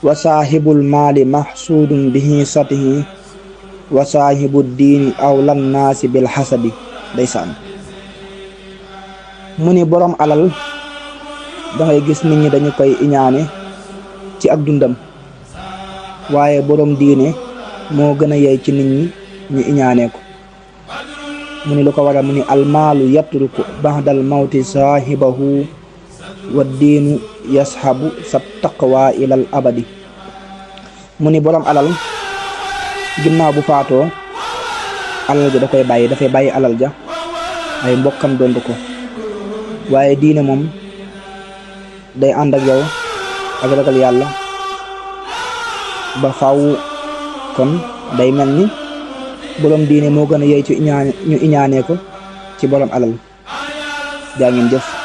wa saahibul maali mahsuudun bihi satihi wa saahibu diini awlan naasi bil xasadi. ndeysaan mu ni boroom alal dangay gis nit ñi dañu koy iñaane ci ak dundam, waaye boroom diine moo gën a yey ci nit ñi ñu iñaanee ko. mu ni lu ko waral mu ni almaalu yatruku ba'dal mawti saahibahu wa diinu yashabu sa taqwa ilal abadi. mu ni boroom alal ginnaaw bu faatoo alal ja da koy bàyyi, dafay bàyyi alal ja ay mbokkam dond ko, waaye diine moom day ànd ak yow ak ragal yàlla ba faw. kon day mel ni boroom diine moo gën a yey ci ñu iñaanee ko ci boroom alal. jaa ngeen jëf.